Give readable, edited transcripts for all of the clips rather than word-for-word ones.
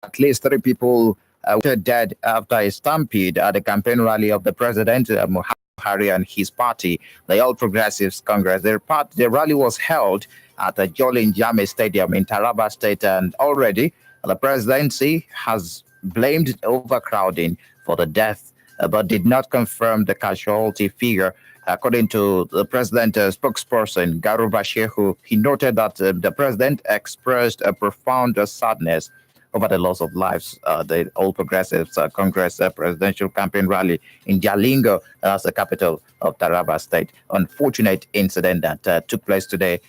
At least three people were dead after a stampede at the campaign rally of the president, Muhammad Buhari, and his party, the All Progressives Congress. The rally was held at the Jolin Jame Stadium in Taraba State, and already the presidency has blamed overcrowding for the death, but did not confirm the casualty figure. According to the president spokesperson, Garuba Shehu, he noted that the president expressed a profound sadness over the loss of lives. The All Progressives Congress presidential campaign rally in Jalingo, that's the capital of Taraba State. Unfortunate incident that took place today.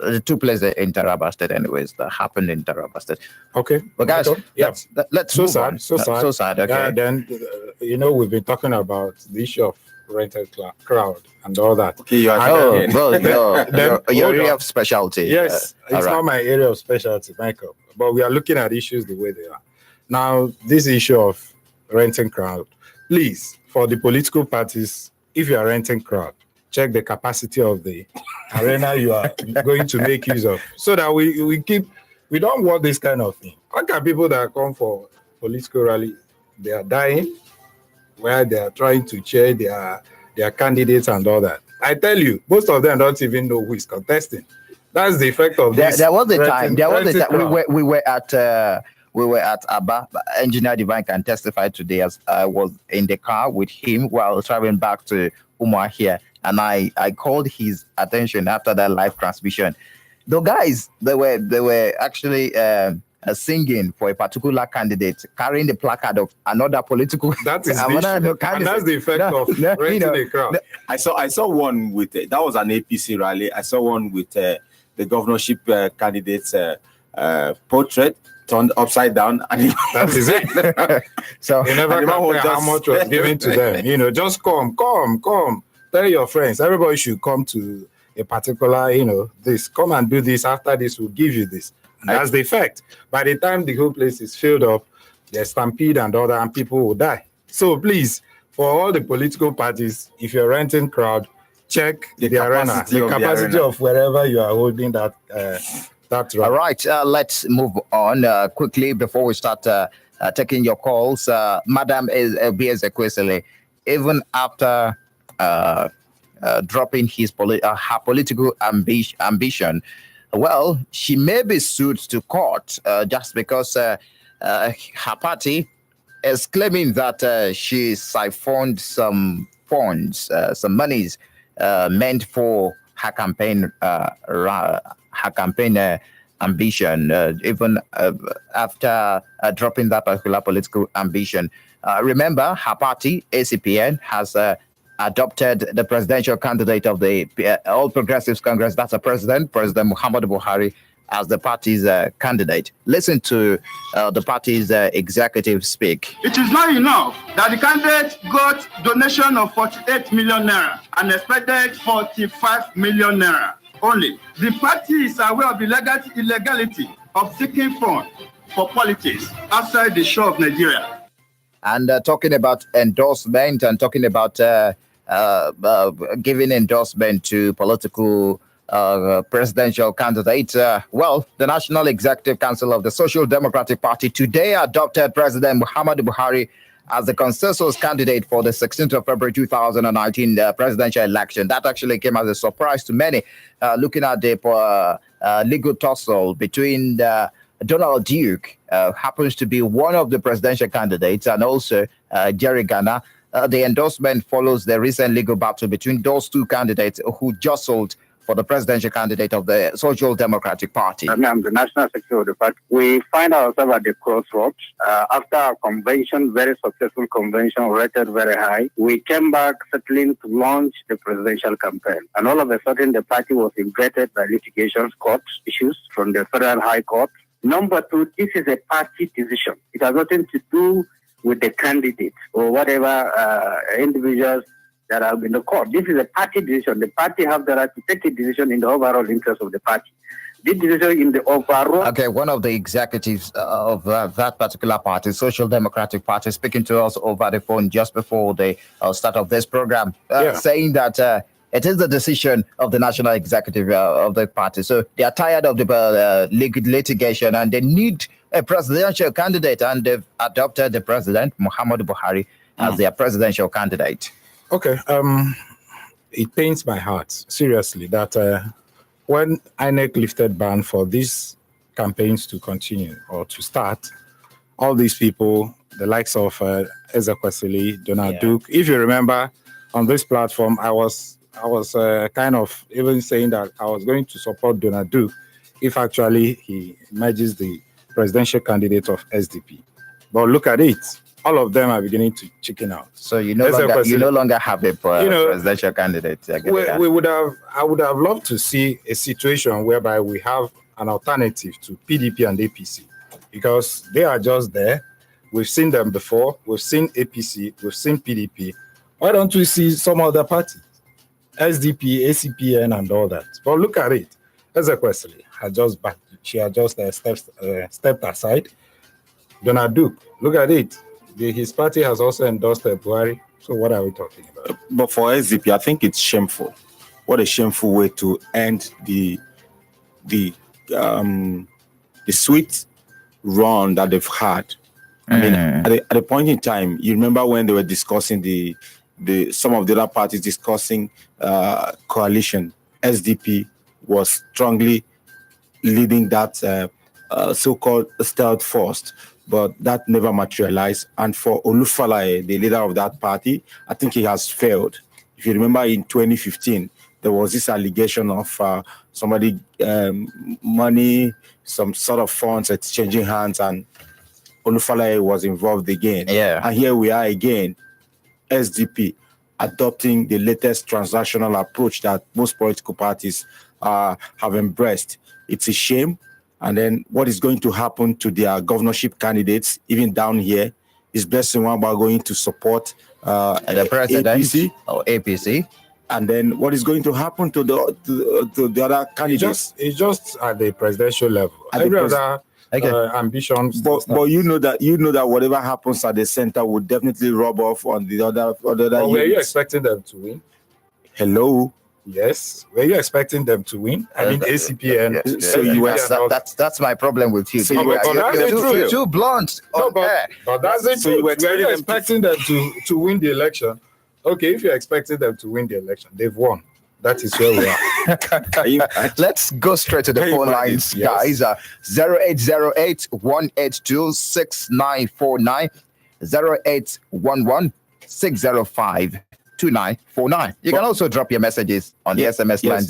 It took place in Taraba State, anyways. That happened in Taraba State. Okay, but guys, yeah, let's so move sad, on. so sad, so sad. Okay, then we've been talking about the issue of rented crowd and all that. Okay, you are your area of specialty. Yes, it's not my area of specialty, Michael. But we are looking at issues the way they are. Now, this issue of renting crowd, please, for the political parties, if you are renting crowd, check the capacity of the arena you are going to make use of, so that we don't want this kind of thing. Look at people that come for political rally, they are dying, where they are trying to cheer their candidates and all that. I tell you, most of them don't even know who is contesting. That's the effect of this. There was the time. We were at Abba. Engineer Divine can testify today, as I was in the car with him while traveling back to Umar here, and I called his attention after that live transmission. The guys, they were actually singing for a particular candidate, carrying the placard of another political. That is and that's the effect of renting a crowd. I saw one with that was an APC rally. I saw one with the governorship candidate's portrait turned upside down, and that is it. So you never know how much was given to them. Just come. Tell your friends. Everybody should come to a particular, this. Come and do this. After this, we'll give you this. And that's the effect. By the time the whole place is filled up, there's stampede and other, and people will die. So please, for all the political parties, if you're renting crowd, check the arena, the capacity of wherever you are holding that. That's right. All right, let's move on quickly before we start taking your calls. Madam B.S. Ekwesili, even after dropping her political ambition, well, she may be sued to court just because her party is claiming that she siphoned some funds, some monies meant for her campaign ambition, even after dropping that particular political ambition. Remember, her party, ACPN, has adopted the presidential candidate of the All Progressives Congress, that's President Muhammad Buhari, as the party's candidate. Listen to the party's executive speak. It is not enough that the candidate got donation of 48 million naira and expected 45 million naira only. The party is aware of the illegality of seeking funds for politics outside the shore of Nigeria. And talking about endorsement and talking about giving endorsement to political presidential candidates. Well, the National Executive Council of the Social Democratic Party today adopted President Muhammad Buhari as the consensus candidate for the 16th of February 2019 presidential election. That actually came as a surprise to many, looking at the legal tussle between Donald Duke, happens to be one of the presidential candidates, and also Jerry Ghana. The endorsement follows the recent legal battle between those two candidates who jostled for the presidential candidate of the Social Democratic Party. I'm the National Secretary of the party. We find ourselves at the crossroads. After our convention, very successful convention, rated very high, we came back settling to launch the presidential campaign. And all of a sudden, the party was invaded by litigation court issues from the Federal High Court. Number two, this is a party decision. It has nothing to do with the candidate or whatever individuals that are in the court. This is a party decision. The party have the right to take a decision in the overall interest of the party. This decision in the overall... Okay, one of the executives of that particular party, Social Democratic Party, speaking to us over the phone just before the start of this program, saying that it is the decision of the national executive of the party. So they are tired of the litigation and they need a presidential candidate, and they've adopted the president, Muhammadu Buhari, as their presidential candidate. Okay. It pains my heart, seriously, that when INEC lifted ban for these campaigns to continue or to start, all these people, the likes of Ezekwesili, Donald Duke, if you remember, on this platform, I was kind of even saying that I was going to support Donald Duke if actually he emerges the presidential candidate of SDP. But look at it. All of them are beginning to chicken out. So you no longer have a presidential candidate. I would have loved to see a situation whereby we have an alternative to PDP and APC, because they are just there. We've seen them before. We've seen APC. We've seen PDP. Why don't we see some other parties? SDP, ACPN, and all that. But look at it. Ezekwesili had just backed. She had just stepped aside. Donald Duke, look at it. His party has also endorsed Buhari. So what are we talking about? But for SDP, I think it's shameful. What a shameful way to end the sweet run that they've had. I mean, at a point in time, you remember when they were discussing some of the other parties discussing coalition. SDP was strongly leading that so-called stealth force, but that never materialized. And for Olufalaye, the leader of that party, I think he has failed. If you remember, in 2015, there was this allegation of somebody money, some sort of funds exchanging hands, and Olufalaye was involved again. Yeah. And here we are again, SDP adopting the latest transactional approach that most political parties have embraced. It's a shame. And then what is going to happen to their governorship candidates, even down here, is Blessing Wamba going to support the president APC? Or APC? And then what is going to happen to the other candidates? It's just at the presidential level. Every other ambitions. But you know that whatever happens at the center would definitely rub off on the other. Were you expecting them to win? Hello. Yes. Were you expecting them to win? I mean, ACPN. Yes. So you that's my problem with you. So you're too blunt. But that's it. So were you expecting them to win the election? Okay, if you're expecting them to win the election, they've won. That is where we are. Let's go straight to the phone lines, guys. 0808-182-6949, 0811-605-2949. You can also drop your messages on the SMS line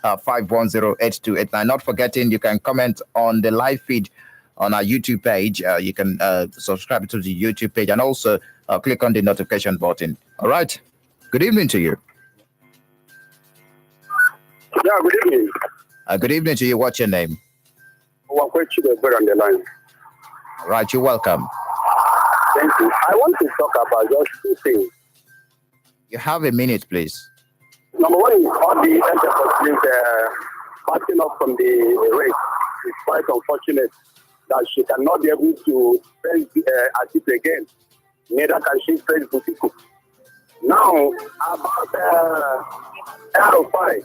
0906-510-8289. Not forgetting, you can comment on the live feed on our YouTube page. You can subscribe to the YouTube page and also click on the notification button. All right. Good evening to you. Yeah, good evening. Good evening to you. What's your name? On the line. All right, you're welcome. Thank you. I want to talk about just two things. You have a minute, please. Number one is all the enterprises backing up from the race. It's quite unfortunate that she cannot be able to face it again. Neither can she face Butiko. Now, about L5.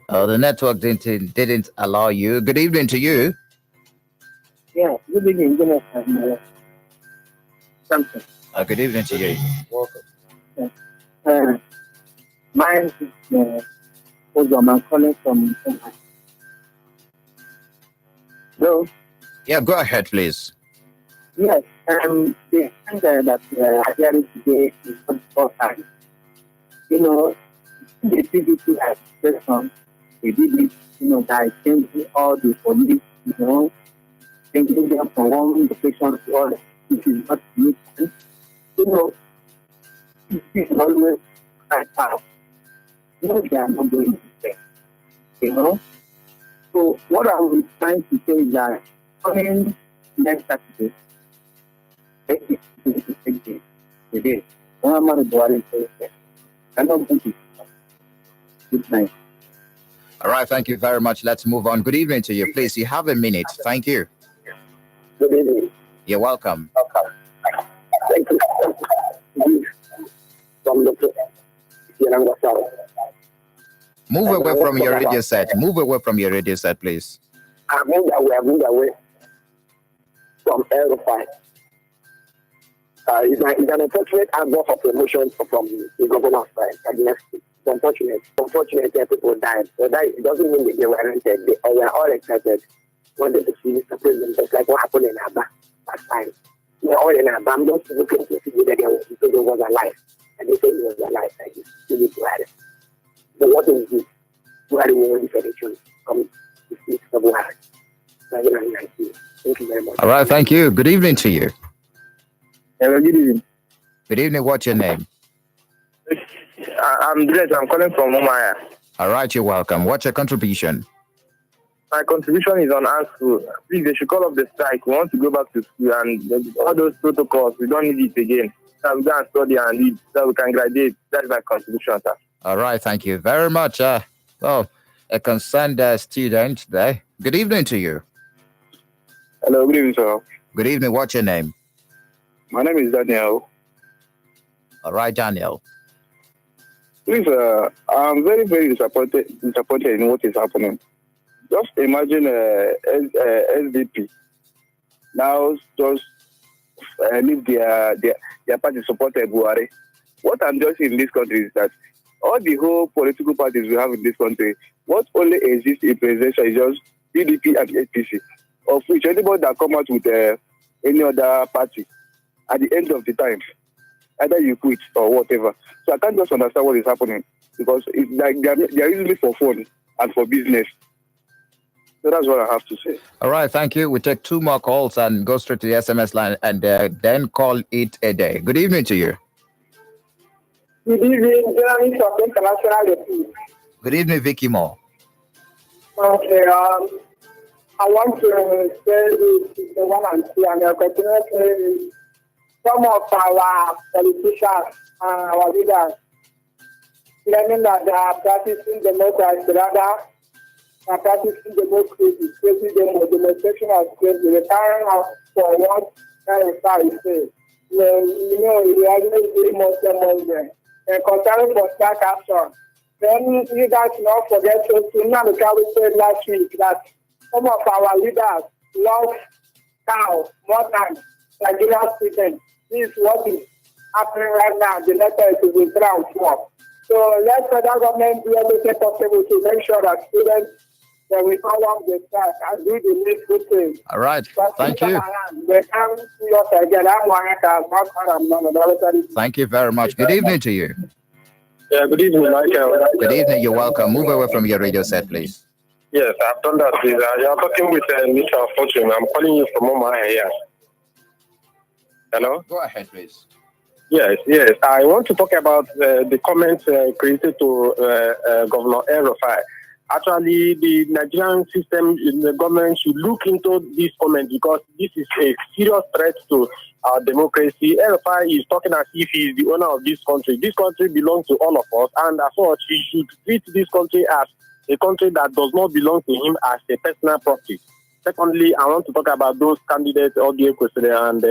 The network didn't allow you. Good evening to you. Yeah, good evening. Something. Good evening to you. Welcome. Mine is I'm calling from. Hello. Yeah, go ahead, please. Yes, the thing that I heard today is not the first time. You know, the PDP has expression, they did it, by changing all the police, changing them from one location to other, which is not good. It is always right out. They are not doing it there, So what I was trying to say is that coming next Saturday, today, Muhammadu Buhari says that. I don't think it's good night. All right, thank you very much. Let's move on. Good evening to you. Please, you have a minute. Thank you. Good evening. You're welcome. Thank you. From the Move away from your radio set. Move away from your radio set, please. I moved away from Aerofy. It's an unfortunate adverse of promotion from the governor's side. It's unfortunate. Unfortunately, people died. So that it doesn't mean they were rented. They were all excited. Wanted to see Mr. President, just like what happened in Aba last time. We're all in Aba. I'm just looking to see that he was alive. And they said he was alive. And he's still Buhari. But what is this? Buhari won this election from the 6th of March, 2019. Thank you very much. All right, thank you. Good evening to you. Hello, good evening. Good evening. What's your name? I'm Dres. I'm calling from Umaya. All right, you're welcome. What's your contribution? My contribution is on ASCO. Please, they should call off the strike. We want to go back to school and all those protocols, we don't need it again. So we go and study and read so we can graduate. That's my contribution, sir. All right, thank you very much. Well, a concerned student there. Good evening to you. Hello, good evening, sir. Good evening. What's your name? My name is Daniel. All right, Daniel. Please, I'm very, very disappointed in what is happening. Just imagine SDP now just leave their party supported Buhari. What I'm just in this country is that all the whole political parties we have in this country, what only exists in presidential is just PDP and APC, of which anybody that come out with any other party, at the end of the time, either you quit or whatever. So I can't just understand what is happening because it's like they're using it for fun and for business. So that's what I have to say. All right, thank you. We take two more calls and go straight to the SMS line and then call it a day. Good evening to you. Good evening, journalist of International News. Good evening, Vicky Moore. Okay, I want to say this the one and two, and I'll continue to say some of our politicians and our leaders claiming that they are practicing democracy, rather are practicing democracy, creating the demonstration of slavery, retiring out for what Erifai is saying. We are very Muslim. And concerning for stack action, then you guys not forget to we said last week that some of our leaders love cow more than Nigerian students. This is what is happening right now. The letter is with ground for. So let federal government do everything possible to make sure that students that we follow the strike and do the needful thing. All right. Thank you. They can't see us again. Thank you very much. Good evening to you. Yeah, good evening, Michael. Good evening. You're welcome. Move away from your radio set, please. Yes, I've done that. Please. You're talking with Mr. Fortune. I'm calling you from Omaya here. Hello? Go ahead, please. Yes. I want to talk about the comments created to Governor El-Rufai. Actually, the Nigerian system in the government should look into this comment because this is a serious threat to our democracy. El-Rufai is talking as if he is the owner of this country. This country belongs to all of us, and as such, he should treat this country as a country that does not belong to him as a personal property. Secondly, I want to talk about those candidates, Ogie Ekwesili and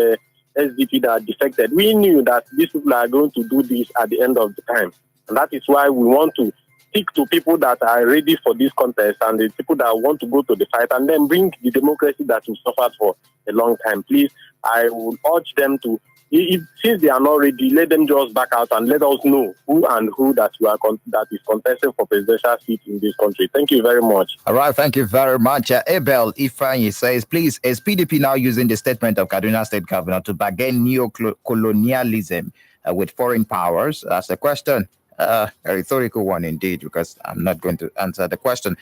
SDP that defected. We knew that these people are going to do this at the end of the time, and that is why we want to stick to people that are ready for this contest and the people that want to go to the fight and then bring the democracy that we've suffered for a long time. Please, I would urge them to, since they are not ready, let them just back out and let us know who that is contesting for presidential seat in this country. Thank you very much. All right, thank you very much. Abel Ifeanyi says, please, is PDP now using the statement of Kaduna State Governor to bargain neo-colonialism with foreign powers? That's the question. A rhetorical one indeed, because I'm not going to answer the question.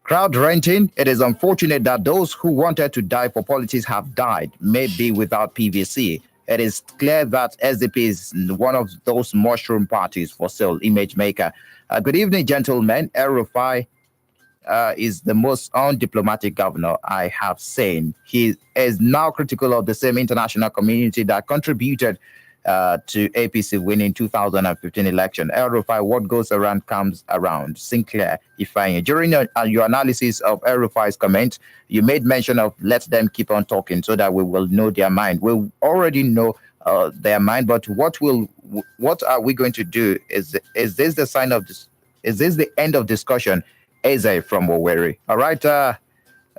Crowd renting. It is unfortunate that those who wanted to die for politics have died, maybe without PVC. It is clear that SDP is one of those mushroom parties for sale, image maker. Good evening, gentlemen. El-Rufai is the most undiplomatic governor I have seen. He is now critical of the same international community that contributed to APC winning 2015 election. El-Rufai, what goes around comes around. Sinclair Ifeanyi. During your analysis of El-Rufai's comment, you made mention of let them keep on talking so that we will know their mind. We already know their mind, but what are we going to do? Is this the sign of Is this the end of discussion? Eze from Owerri. All right.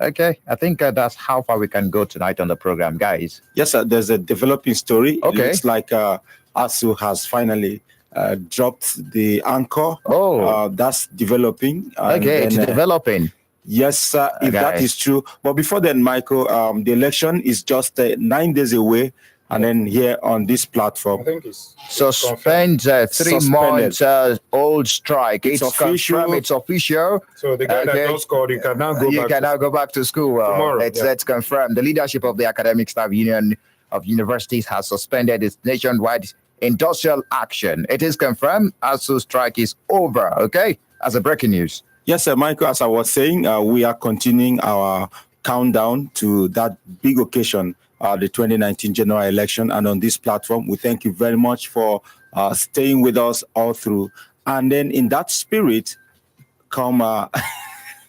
Okay. I think that's how far we can go tonight on the program, guys. Yes, sir. There's a developing story. Okay. It looks like ASU has finally dropped the anchor. Oh. That's developing. Okay, it's developing. Yes, sir, if that is true. But before then, Michael, the election is just 9 days away. And then here on this platform, I think it's suspend 3 months old strike. It's official. Confirmed, it's official. So the guy that just called, you can now go You back. can now go back to school. Tomorrow, It's confirmed. The leadership of the Academic Staff Union of Universities has suspended its nationwide industrial action. It is confirmed. ASU strike is over. Okay, as a breaking news. Yes, sir, Michael, as I was saying, we are continuing our countdown to that big occasion, the 2019 general election. And on this platform, we thank you very much for staying with us all through. And then in that spirit, come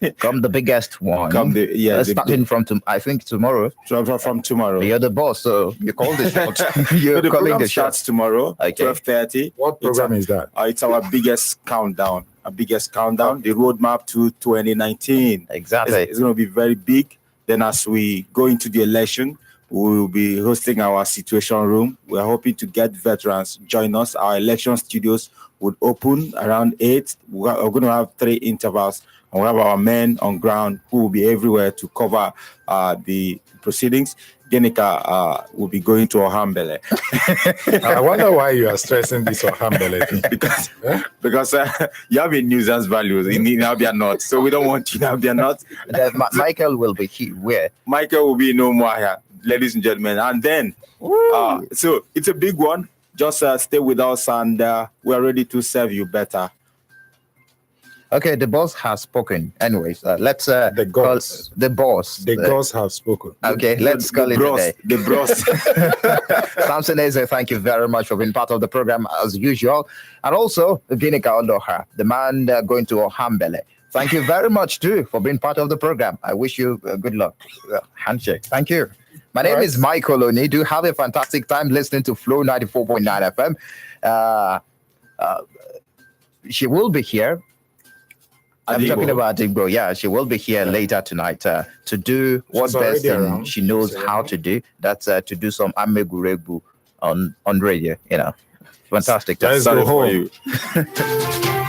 the biggest one. Starting from, I think, tomorrow. From tomorrow. You're the boss, so you call the shots. You're the calling program the shots. starts tomorrow, Okay. 12:30. What program is that? It's our biggest countdown. The roadmap to 2019. Exactly. It's going to be very big. Then as we go into the election, we will be hosting our situation room. We're hoping to get veterans join us. Our election studios would open around 8. We're going to have 3 intervals. And we have our men on ground who will be everywhere to cover the proceedings. Genika will be going to Ohambele. I wonder why you are stressing this Ohambele thing. because you have a nuisance values in Abia North, so we don't want you in Abia North. Michael will be here. Where? Michael will be no more here, ladies and gentlemen. And then, so it's a big one. Just stay with us, and we are ready to serve you better. Okay, the boss has spoken. Anyways, let's The gods. call the boss. The gods have spoken. Okay, let's call it bros, a day. the bros. Samson Eze, thank you very much for being part of the program as usual. And also, Ginika Ondoha, the man going to Ohambele. Thank you very much too for being part of the program. I wish you good luck. Handshake. Thank you. My name is Michael Oni. Do have a fantastic time listening to Flow 94.9 FM. She will be here. I'm talking about Igbo. Yeah, she will be here later tonight to do what best thing she knows how to do. That's to do some ameguregu on radio. Fantastic. Let's go home.